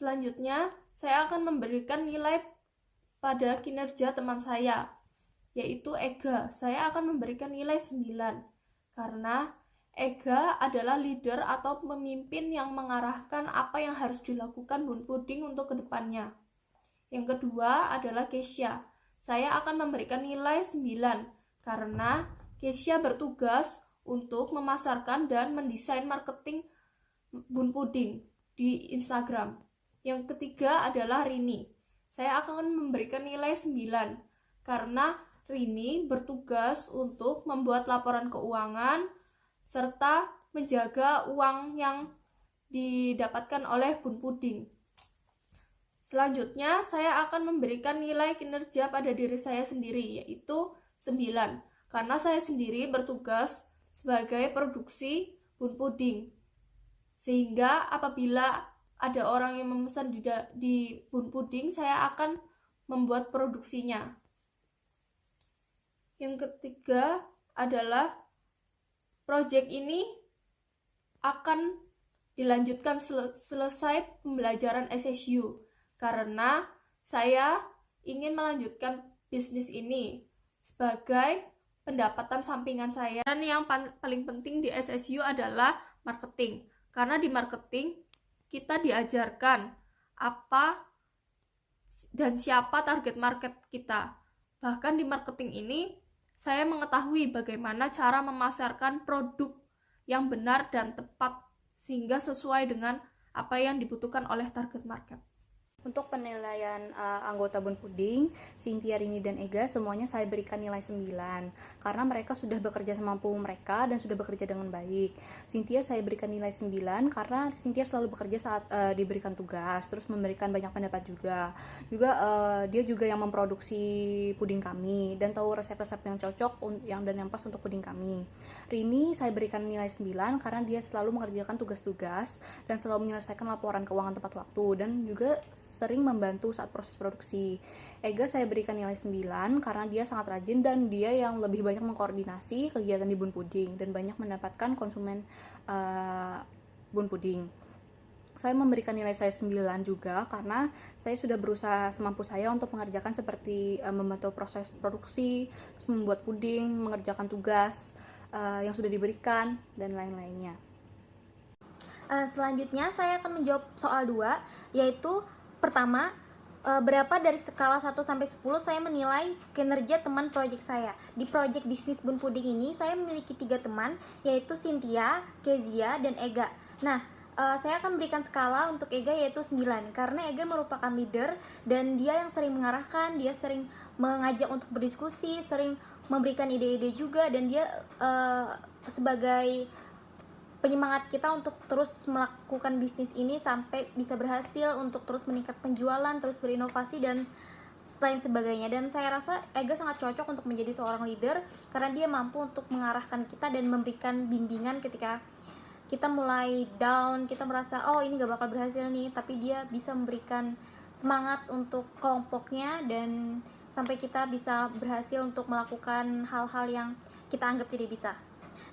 Selanjutnya, saya akan memberikan nilai pada kinerja teman saya, yaitu Ega. Saya akan memberikan nilai 9, karena Ega adalah leader atau pemimpin yang mengarahkan apa yang harus dilakukan Bun Puding untuk kedepannya. Yang kedua adalah Kesya. Saya akan memberikan nilai 9, karena Kesya bertugas untuk memasarkan dan mendesain marketing Bun Puding di Instagram. Yang ketiga adalah Rini. Saya akan memberikan nilai 9, karena Rini bertugas untuk membuat laporan keuangan serta menjaga uang yang didapatkan oleh Bun Puding. Selanjutnya, saya akan memberikan nilai kinerja pada diri saya sendiri, yaitu 9, karena saya sendiri bertugas sebagai produksi Bun Puding. Sehingga apabila ada orang yang memesan di Bun Puding, saya akan membuat produksinya. Yang ketiga adalah proyek ini akan dilanjutkan selesai pembelajaran SSU, karena saya ingin melanjutkan bisnis ini sebagai pendapatan sampingan saya. Dan yang paling penting di SSU adalah marketing, karena di marketing kita diajarkan apa dan siapa target market kita. Bahkan di marketing ini saya mengetahui bagaimana cara memasarkan produk yang benar dan tepat sehingga sesuai dengan apa yang dibutuhkan oleh target market. Untuk penilaian anggota Bun Puding, Cynthia, Rini, dan Ega, semuanya saya berikan nilai 9 karena mereka sudah bekerja semampu mereka dan sudah bekerja dengan baik. Cynthia saya berikan nilai 9 karena Cynthia selalu bekerja saat diberikan tugas, terus memberikan banyak pendapat juga. Dia juga yang memproduksi puding kami dan tahu resep-resep yang cocok dan yang pas untuk puding kami. Rini saya berikan nilai 9 karena dia selalu mengerjakan tugas-tugas dan selalu menyelesaikan laporan keuangan tepat waktu dan juga sering membantu saat proses produksi. Ega saya berikan nilai 9 karena dia sangat rajin dan dia yang lebih banyak mengkoordinasi kegiatan di Bun Puding dan banyak mendapatkan konsumen Bun Puding. Saya memberikan nilai saya 9 juga karena saya sudah berusaha semampu saya untuk mengerjakan seperti membantu proses produksi, terus membuat puding, mengerjakan tugas yang sudah diberikan, dan lain-lainnya. Selanjutnya saya akan menjawab soal 2, yaitu pertama, berapa dari skala 1 sampai 10 saya menilai kinerja teman proyek saya. Di proyek bisnis Bun Puding ini saya memiliki 3 teman, yaitu Cynthia, Kezia, dan Ega. Nah, saya akan berikan skala untuk Ega yaitu 9, karena Ega merupakan leader dan dia yang sering mengarahkan, dia sering mengajak untuk berdiskusi, sering memberikan ide-ide juga, dan dia sebagai penyemangat kita untuk terus melakukan bisnis ini sampai bisa berhasil, untuk terus meningkat penjualan, terus berinovasi, dan lain sebagainya. Dan saya rasa Ega sangat cocok untuk menjadi seorang leader karena dia mampu untuk mengarahkan kita dan memberikan bimbingan ketika kita mulai down, kita merasa oh ini gak bakal berhasil nih, tapi dia bisa memberikan semangat untuk kelompoknya dan sampai kita bisa berhasil untuk melakukan hal-hal yang kita anggap tidak bisa.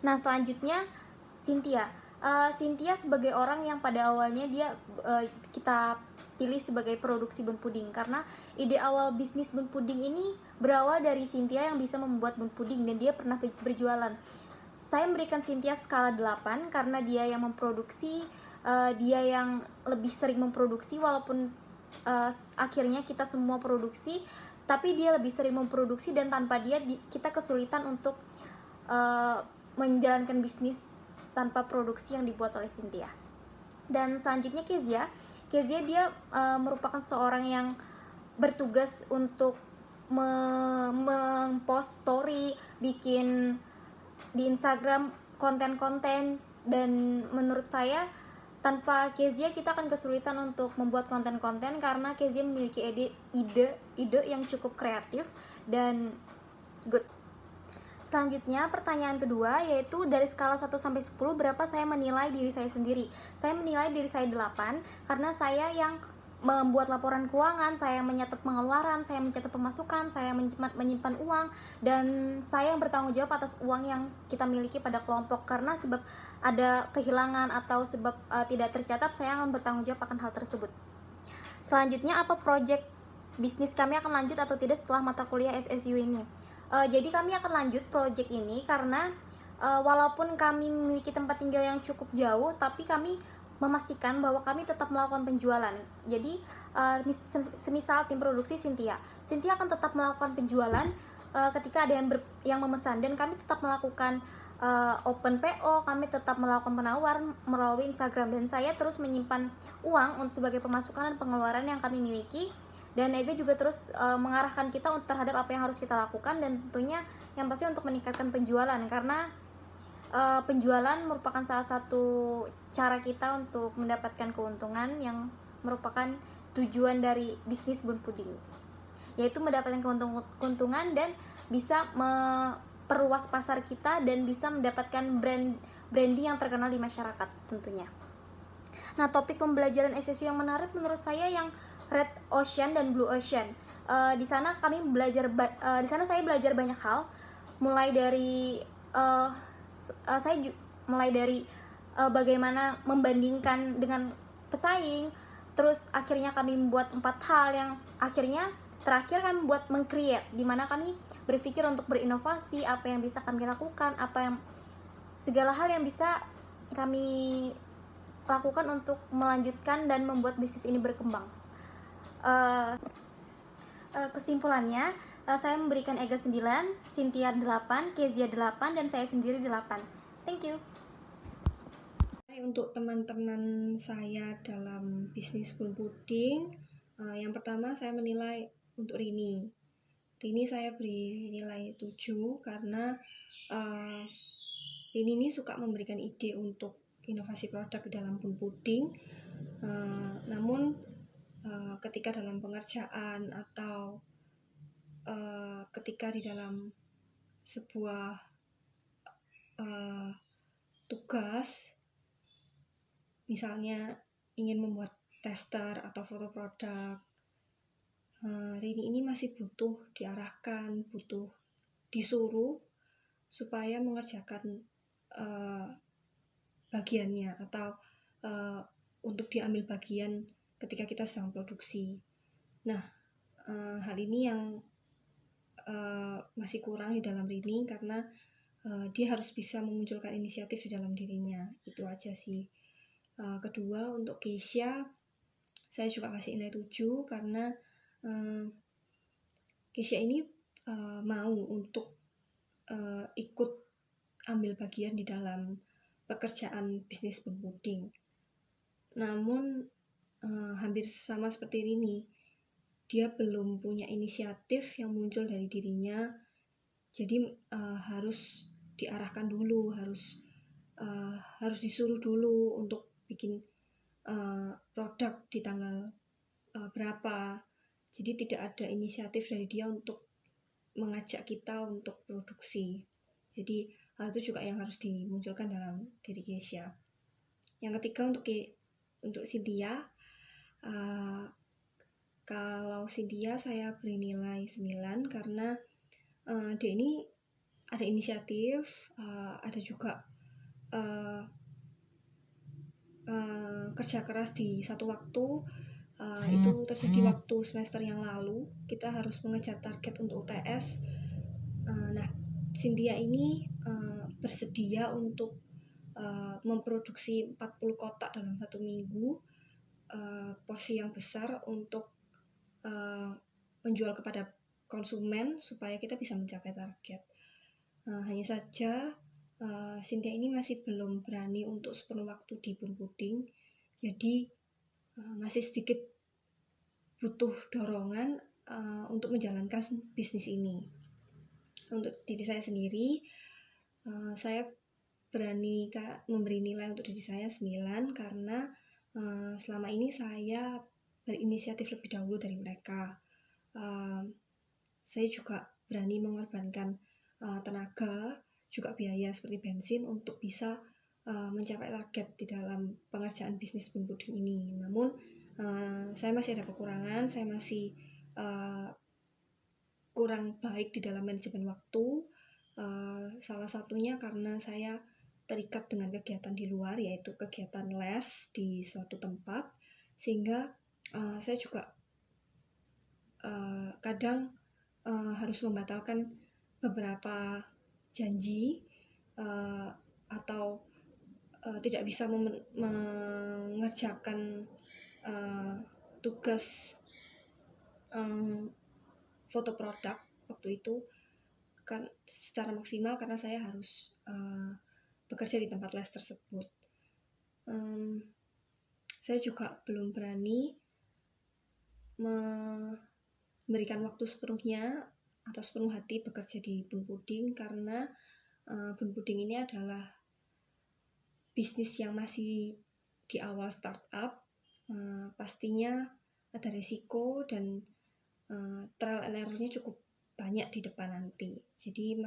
Nah, selanjutnya Cynthia sebagai orang yang pada awalnya kita pilih sebagai produksi Bun Puding karena ide awal bisnis Bun Puding ini berawal dari Cynthia yang bisa membuat Bun Puding dan dia pernah berjualan. Saya memberikan Cynthia skala 8 karena dia yang memproduksi, dia yang lebih sering memproduksi walaupun akhirnya kita semua produksi, tapi dia lebih sering memproduksi dan tanpa dia kita kesulitan untuk menjalankan bisnis tanpa produksi yang dibuat oleh Cynthia. Dan selanjutnya Kezia dia merupakan seorang yang bertugas untuk mempost story, bikin di Instagram konten-konten, dan menurut saya tanpa Kezia kita akan kesulitan untuk membuat konten-konten karena Kezia memiliki ide yang cukup kreatif dan good. Selanjutnya pertanyaan kedua yaitu dari skala 1 sampai 10 berapa saya menilai diri saya sendiri. Saya menilai diri saya 8 karena saya yang membuat laporan keuangan, saya yang mencatat pengeluaran, saya mencatat pemasukan, saya menyimpan uang, dan saya yang bertanggung jawab atas uang yang kita miliki pada kelompok. Karena sebab ada kehilangan atau sebab tidak tercatat, saya akan bertanggung jawab akan hal tersebut. selanjutnya apa project bisnis kami akan lanjut atau tidak setelah mata kuliah SSU ini. Jadi kami akan lanjut project ini karena walaupun kami memiliki tempat tinggal yang cukup jauh, tapi kami memastikan bahwa kami tetap melakukan penjualan. Jadi semisal tim produksi Cynthia akan tetap melakukan penjualan ketika ada yang memesan, dan kami tetap melakukan open PO, kami tetap melakukan penawar melalui Instagram, dan saya terus menyimpan uang untuk sebagai pemasukan dan pengeluaran yang kami miliki. Dan Ega juga terus mengarahkan kita terhadap apa yang harus kita lakukan, dan tentunya yang pasti untuk meningkatkan penjualan, karena penjualan merupakan salah satu cara kita untuk mendapatkan keuntungan yang merupakan tujuan dari bisnis Bun Puding, yaitu mendapatkan keuntungan dan bisa memperluas pasar kita dan bisa mendapatkan branding yang terkenal di masyarakat tentunya. Nah, topik pembelajaran SSU yang menarik menurut saya yang Red Ocean dan Blue Ocean. Di sana saya belajar banyak hal, mulai dari bagaimana membandingkan dengan pesaing, terus akhirnya kami membuat 4 hal yang terakhir kami membuat meng-create, di mana kami berpikir untuk berinovasi, apa yang bisa kami lakukan, segala hal yang bisa kami lakukan untuk melanjutkan dan membuat bisnis ini berkembang. Kesimpulannya, saya memberikan Ega 9, Cynthia 8, Kezia 8, dan saya sendiri 8. Thank you. Untuk teman-teman saya dalam bisnis Bun Puding, yang pertama saya menilai untuk Rini saya beri nilai 7 karena Rini ini suka memberikan ide untuk inovasi produk di dalam Bun Puding, namun ketika dalam pengerjaan atau ketika di dalam sebuah tugas, misalnya ingin membuat tester atau foto produk, Rini ini masih butuh diarahkan, butuh disuruh supaya mengerjakan bagiannya atau untuk diambil bagian ketika kita sedang produksi. Nah, hal ini yang masih kurang di dalam Rini, karena dia harus bisa memunculkan inisiatif di dalam dirinya. Itu aja sih. Kedua, untuk Keisha saya juga kasih nilai 7 karena Keisha ini mau untuk ikut ambil bagian di dalam pekerjaan bisnis Bun Puding. Namun hampir sama seperti Rini, dia belum punya inisiatif yang muncul dari dirinya, jadi harus diarahkan dulu, harus disuruh dulu untuk bikin produk di tanggal berapa. Jadi tidak ada inisiatif dari dia untuk mengajak kita untuk produksi. Jadi hal itu juga yang harus dimunculkan dalam diri Keisha. Yang ketiga, untuk Cynthia, kalau Cynthia saya beri nilai 9 karena dia ini ada inisiatif, ada juga kerja keras di satu waktu. Itu terjadi waktu semester yang lalu, kita harus mengejar target untuk UTS. Nah, Cynthia ini bersedia untuk memproduksi 40 kotak dalam 1 minggu, porsi yang besar untuk menjual kepada konsumen supaya kita bisa mencapai target. Hanya saja Cynthia ini masih belum berani untuk sepenuh waktu di Bun Puding, jadi masih sedikit butuh dorongan untuk menjalankan bisnis ini. Untuk diri saya sendiri, saya berani memberi nilai untuk diri saya 9 karena selama ini saya berinisiatif lebih dahulu dari mereka. Saya juga berani mengorbankan tenaga, juga biaya seperti bensin untuk bisa mencapai target di dalam pengerjaan bisnis Bun Puding ini. Namun saya masih ada kekurangan, saya masih kurang baik di dalam manajemen waktu. Salah satunya karena saya terikat dengan kegiatan di luar, yaitu kegiatan les di suatu tempat, sehingga Saya juga kadang harus membatalkan beberapa janji atau tidak bisa mengerjakan tugas foto produk waktu itu kan secara maksimal karena saya harus bekerja di tempat les tersebut. Saya juga belum berani memberikan waktu sepenuhnya atau sepenuh hati bekerja di Bun Puding karena Bun Puding ini adalah bisnis yang masih di awal startup. Pastinya ada resiko dan trial and error-nya cukup banyak di depan nanti. Jadi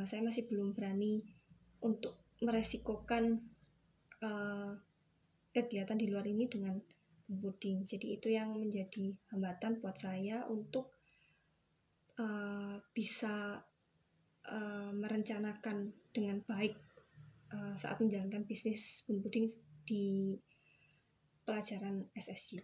saya masih belum berani untuk meresikokan kegiatan di luar ini dengan Bun Puding. Jadi itu yang menjadi hambatan buat saya untuk bisa merencanakan dengan baik saat menjalankan bisnis Bun Puding di pelajaran SSU.